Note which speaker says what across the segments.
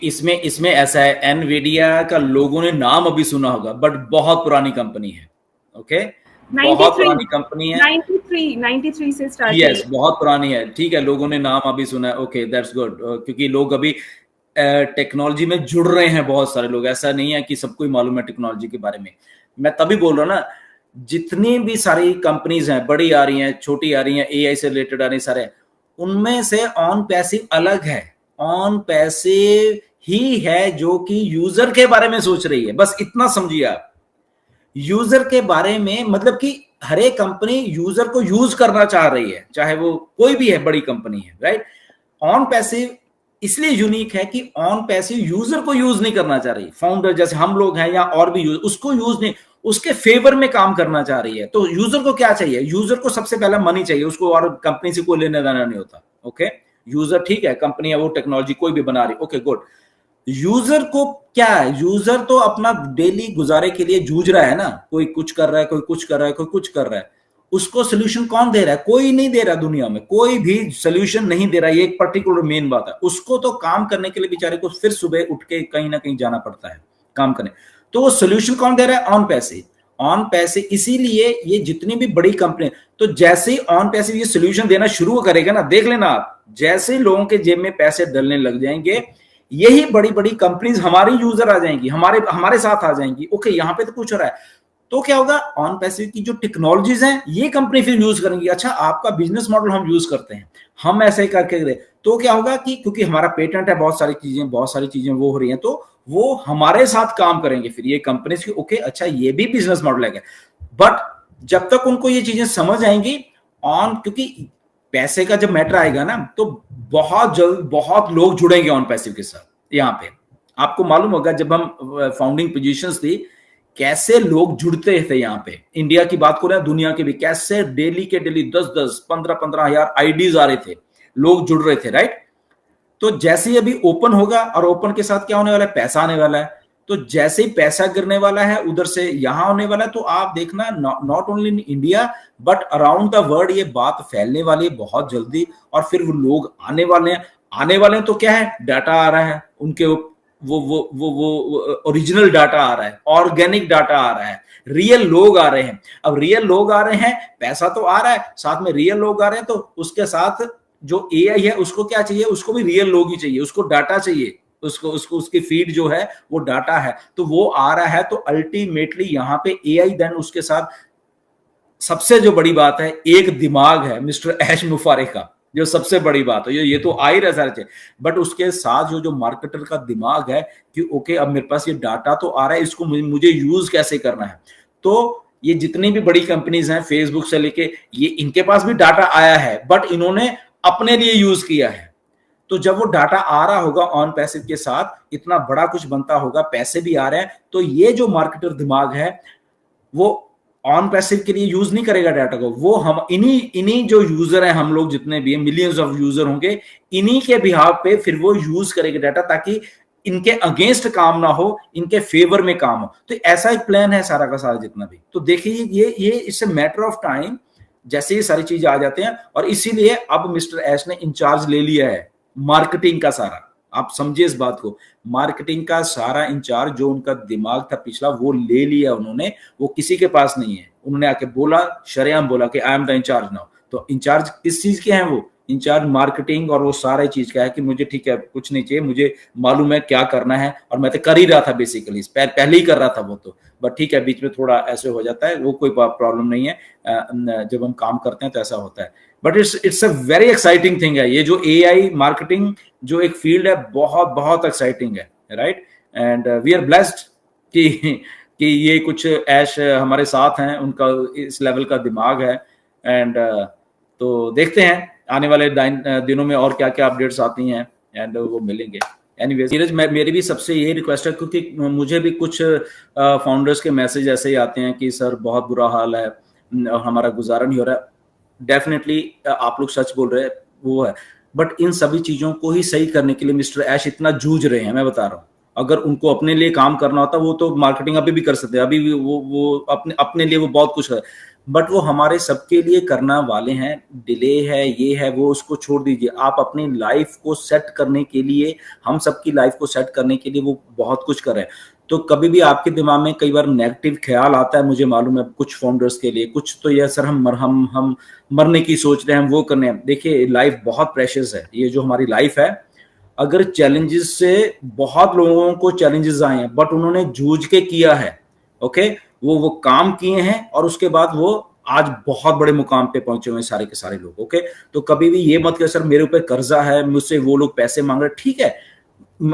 Speaker 1: इसमें इसमें ऐसा है, एनवीडिया का लोगों ने नाम अभी सुना होगा, बट बहुत पुरानी कंपनी है। ओके, बहुत पुरानी कंपनी है,
Speaker 2: 93 से स्टार्ट
Speaker 1: यस, बहुत पुरानी है। ठीक है, लोगों ने नाम अभी सुना है, ओके दैट्स गुड, क्योंकि लोग अभी टेक्नोलॉजी में जुड़ रहे हैं, बहुत सारे लोग, ऐसा नहीं है कि सबको ही मालूम है टेक्नोलॉजी के बारे में। मैं तभी बोल रहा हूँ ना, जितनी भी सारी कंपनीज हैं, बड़ी आ रही हैं, छोटी आ रही हैं, एआई से रिलेटेड आ रही सारे, उनमें से ऑन पैसिव अलग है। ऑन पैसिव ही है जो कि यूजर के बारे में सोच रही है, बस इतना समझिए आप। यूजर के बारे में मतलब कि हर एक कंपनी यूजर को यूज करना चाह रही है, चाहे वो कोई भी है, बड़ी कंपनी है, राइट। ऑन पैसिव इसलिए यूनिक है कि ऑन पैसिव यूजर को यूज नहीं करना चाह रही, फाउंडर जैसे हम लोग हैं या और भी उसको यूज नहीं, उसके फेवर में काम करना चाह रही है। तो यूजर को क्या चाहिए? यूजर को सबसे पहला मनी चाहिए, उसको और कंपनी से कोई लेना देना नहीं होता। ओके, यूजर ठीक है, कंपनी है वो टेक्नोलॉजी कोई भी बना रही, ओके गुड। यूजर को क्या है? यूजर तो अपना डेली गुजारे के लिए जूझ रहा है ना, कोई कुछ कर रहा है, कोई कुछ कर रहा है, कोई कुछ कर रहा है। उसको सोल्यूशन कौन दे रहा है? कोई नहीं दे रहा, दुनिया में कोई भी सोल्यूशन नहीं दे रहा। ये एक पर्टिकुलर मेन बात है। उसको तो काम करने के लिए बेचारे को फिर सुबह उठ के कहीं ना कहीं जाना पड़ता है काम करने। तो वो सोल्यूशन कौन दे रहा है? ऑन पैसे, ऑन पैसे। इसीलिए ये जितनी भी बड़ी कंपनी, तो जैसे ही ऑन पैसे ये सोल्यूशन देना शुरू करेगा ना, देख लेना आप, जैसे लोगों के जेब में पैसे डलने लग जाएंगे, यही बड़ी बड़ी कंपनीज हमारी यूजर आ जाएंगी, हमारे साथ आ जाएंगी। ओके, यहाँ पे तो कुछ हो रहा है, तो क्या होगा? ऑन पैसिव की जो टेक्नोलॉजीज हैं ये कंपनी फिर यूज करेंगी। अच्छा, आपका बिजनेस मॉडल हम यूज करते हैं, हम ऐसे करके दे, तो क्या होगा कि क्योंकि हमारा पेटेंट है, बहुत सारी चीजें वो हो रही हैं, तो वो हमारे साथ काम करेंगे फिर ये कंपनी की। ओके, अच्छा, ये भी बिजनेस मॉडल है। बट जब तक उनको ये चीजें समझ आएंगी ऑन, क्योंकि पैसे का जब मैटर आएगा ना, तो बहुत जल्द बहुत लोग जुड़ेंगे ऑन पैसिव के साथ। यहाँ पे आपको मालूम होगा, जब हम फाउंडिंग पोजीशंस थी, कैसे लोग जुड़ते थे यहाँ पे। इंडिया की बात करें, दुनिया की भी, कैसे डेली के डेली 10-10, 15-15 हजार आईडीज आ रहे थे, लोग जुड़ रहे थे, राइट। तो जैसे ही अभी ओपन होगा, और ओपन के साथ क्या होने वाला है? पैसा आने वाला है। तो जैसे ही पैसा गिरने वाला है उधर से यहां होने वाला है, तो आप देखना, not only in India but around the world ये बात फैलने वाली है बहुत जल्दी। और फिर वो लोग आने वाले हैं, तो क्या है? डाटा आ रहा है उनके, वो ओरिजिनल डाटा आ रहा है, ऑर्गेनिक डाटा आ रहा है, रियल लोग आ रहे हैं। अब रियल लोग आ रहे हैं, पैसा तो आ रहा है, साथ में रियल लोग आ रहे हैं, तो उसके साथ जो एआई है उसको क्या चाहिए? उसको भी रियल लोग ही चाहिए, उसको डाटा चाहिए, उसको उसकी फीड जो है वो डाटा है, तो वो आ रहा है। तो अल्टीमेटली यहाँ पे एआई, देन उसके साथ सबसे जो बड़ी बात है, एक दिमाग है मिस्टर ऐश मुफारे का, जो सबसे बड़ी बात है। ये तो आ ही रहा है, बट उसके साथ जो मार्केटर का दिमाग है कि ओके, अब मेरे पास ये डाटा तो आ रहा है, इसको मुझे यूज कैसे करना है। तो ये जितनी भी बड़ी कंपनीज हैं, फेसबुक से लेके, ये इनके पास भी डाटा आया है, बट इन्होंने अपने लिए यूज किया है। तो जब वो डाटा आ रहा होगा ऑन पैसिव के साथ, इतना बड़ा कुछ बनता होगा, पैसे भी आ रहे हैं, तो ये जो मार्केटर दिमाग है वो ऑन पैसिव के लिए यूज नहीं करेगा डाटा को। वो हम इन्हीं जो यूजर हैं, हम लोग जितने भी मिलियंस ऑफ यूजर होंगे, इन्हीं के बिहाफ पे फिर वो यूज करेगा डाटा, ताकि इनके अगेंस्ट काम ना हो, इनके फेवर में काम हो। तो ऐसा एक प्लान है सारा का सारा जितना भी। तो देखिए, ये it's a matter of time, जैसे ये सारी चीजें आ जाते हैं। और इसीलिए अब मिस्टर ऐश ने इंचार्ज ले लिया है मार्केटिंग का सारा। आप समझिए इस बात को, मार्केटिंग का सारा इंचार्ज जो उनका दिमाग था पिछला, वो ले लिया उन्होंने। वो किसी के पास नहीं है, उन्होंने आके बोला, शरेआम बोला कि I am the incharge now. तो इंचार्ज किस चीज के हैं? वो इंचार्ज मार्केटिंग और वो सारे चीज का है कि मुझे ठीक है, कुछ नहीं चाहिए, मुझे मालूम है क्या करना है, और मैं तो कर ही रहा था बेसिकली, पहले ही कर रहा था वो तो। बट ठीक है, बीच में थोड़ा ऐसे हो जाता है, वो कोई प्रॉब्लम नहीं है, जब हम काम करते हैं तो ऐसा होता है। But it's a very exciting thing है ये जो एआई मार्केटिंग जो एक फील्ड है, बहुत बहुत एक्साइटिंग है, right. And we are blessed कि ये कुछ ऐश हमारे साथ हैं, उनका इस लेवल का दिमाग है। एंड तो देखते हैं आने वाले दिनों में और क्या क्या अपडेट्स आती हैं, एंड वो मिलेंगे। एनीवेज नीरज, मेरी भी सबसे यही रिक्वेस्ट है, क्योंकि मुझे भी कुछ फाउंडर्स के मैसेज ऐसे ही आते हैं कि सर बहुत बुरा हाल है और हमारा गुजारा नहीं हो रहा है। डेफिनेटली आप लोग सच बोल रहे हैं, वो है, बट इन सभी चीजों को ही सही करने के लिए मिस्टर ऐश इतना जूझ रहे हैं, मैं बता रहा हूँ। अगर उनको अपने लिए काम करना होता वो तो मार्केटिंग अभी भी कर सकते हैं, अभी भी वो अपने अपने लिए वो बहुत कुछ है, बट वो हमारे सबके लिए करना वाले हैं। डिले है, ये है वो, उसको छोड़ दीजिए। आप अपनी लाइफ को सेट करने के लिए, हम सबकी लाइफ को सेट करने के लिए वो बहुत कुछ कर रहे हैं। तो कभी भी आपके दिमाग में कई बार नेगेटिव ख्याल आता है, मुझे मालूम है कुछ फाउंडर्स के लिए, कुछ तो ये सर हम मरने की सोच रहे हैं, हम वो करने हैं। देखिए लाइफ बहुत प्रेशियस है, ये जो हमारी लाइफ है, अगर चैलेंजेस से, बहुत लोगों को चैलेंजेस आए हैं बट उन्होंने जूझ के किया है, ओके, वो काम किए हैं और उसके बाद वो आज बहुत बड़े मुकाम पे पहुंचे हुए हैं सारे के सारे लोग, ओके। तो कभी भी ये मत करो सर मेरे ऊपर कर्जा है, मुझसे वो लोग पैसे मांग रहे, ठीक है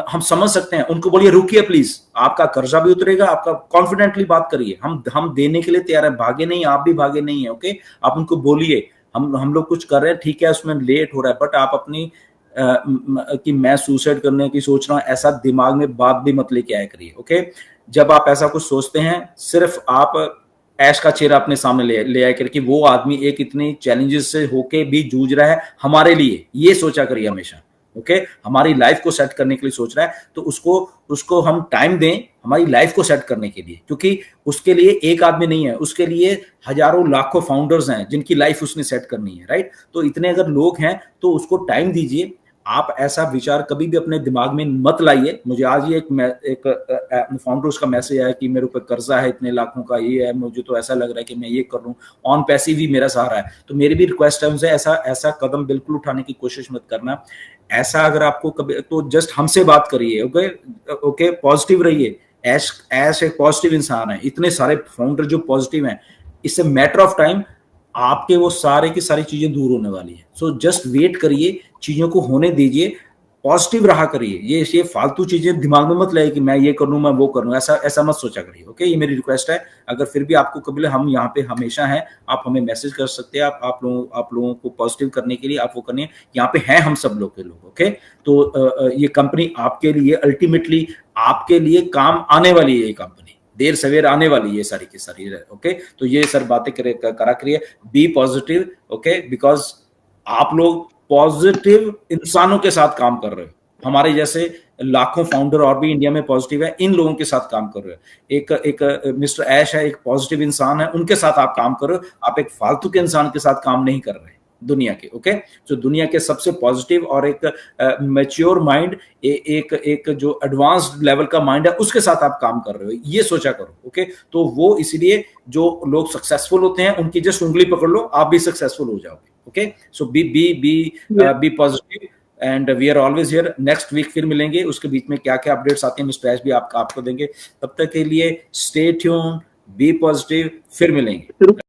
Speaker 1: हम समझ सकते हैं, उनको बोलिए रुकिए प्लीज, आपका कर्जा भी उतरेगा, आपका कॉन्फिडेंटली बात करिए, हम देने के लिए तैयार है, भागे नहीं, आप भी भागे नहीं है, ओके। आप उनको बोलिए हम लोग कुछ कर रहे हैं, ठीक है उसमें लेट हो रहा है, बट आप अपनी कि मैं सुसाइड करने की सोच रहा हूं, ऐसा दिमाग में बात भी मत लेके आया करिए, ओके। जब आप ऐसा कुछ सोचते हैं, सिर्फ आप ऐश का चेहरा अपने सामने ले आया करिए कि वो आदमी एक इतनी चैलेंजेस से होके भी जूझ रहा है हमारे लिए, ये सोचा करिए हमेशा, ओके। हमारी लाइफ को सेट करने के लिए सोच रहा है, तो उसको हम टाइम दें हमारी लाइफ को सेट करने के लिए, क्योंकि उसके लिए एक आदमी नहीं है, उसके लिए हजारों लाखों फाउंडर्स हैं जिनकी लाइफ उसने सेट करनी है, राइट। तो इतने अगर लोग हैं तो उसको टाइम दीजिए। आप ऐसा विचार कभी भी अपने दिमाग में मत लाइए। मुझे आज ही एक फाउंडर्स का मैसेज आया कि मेरे ऊपर कर्जा है इतने लाखों का, ये है, मुझे तो ऐसा लग रहा है कि मैं ये कर लूं, ऑन पैसिव ही मेरा सहारा है। तो मेरी भी रिक्वेस्ट है उनसे, ऐसा कदम बिल्कुल उठाने की कोशिश मत करना। ऐसा अगर आपको कभी, तो जस्ट हमसे बात करिए, ओके, पॉजिटिव रहिए। ऐश एक पॉजिटिव इंसान है, इतने सारे फाउंडर जो पॉजिटिव हैं, इससे मैटर ऑफ टाइम आपके वो सारे की सारी चीजें दूर होने वाली है। सो जस्ट वेट करिए, चीजों को होने दीजिए, पॉजिटिव रहा करिए। ये फालतू चीजें दिमाग में मत लाइए कि मैं ये कर लूं, मैं वो कर लूं, ऐसा मत सोचा करिए, ओके। ये मेरी रिक्वेस्ट है। अगर फिर भी आपको कभी, हम यहाँ पे हमेशा हैं, आप हमें मैसेज कर सकते हैं, आप लोगों को पॉजिटिव करने के लिए, आप वो करने, यहाँ पे हैं हम सब लोग के लोग, ओके। तो ये कंपनी आपके लिए, अल्टीमेटली आपके लिए काम आने वाली है, ये कंपनी देर सवेर आने वाली है सारी की सारी, ओके। तो ये सर बातें करा करिए, बी पॉजिटिव, ओके, बिकॉज आप लोग पॉजिटिव इंसानों के साथ काम कर रहे हो। हमारे जैसे लाखों फाउंडर और भी इंडिया में पॉजिटिव है, इन लोगों के साथ काम कर रहे हो। एक मिस्टर ऐश है, एक पॉजिटिव इंसान है, उनके साथ आप काम कर रहे हो। आप एक फालतू के इंसान के साथ काम नहीं कर रहे दुनिया के, ओके। तो दुनिया के सबसे पॉजिटिव और एक मैच्योर माइंड, एक जो एडवांस्ड लेवल का माइंड है, उसके साथ आप काम कर रहे हो, ये सोचा करो, ओके। तो वो इसलिए जो लोग सक्सेसफुल होते हैं उनकी जस्ट उंगली पकड़ लो, आप भी सक्सेसफुल हो जाओगे, okay. So be positive and we are always here. Next week फिर मिलेंगे, उसके बीच में क्या क्या अपडेट्स आते हैं मिस्टर ऐश भी आपको देंगे। तब तक के लिए स्टे ट्यून, बी पॉजिटिव, फिर मिलेंगे।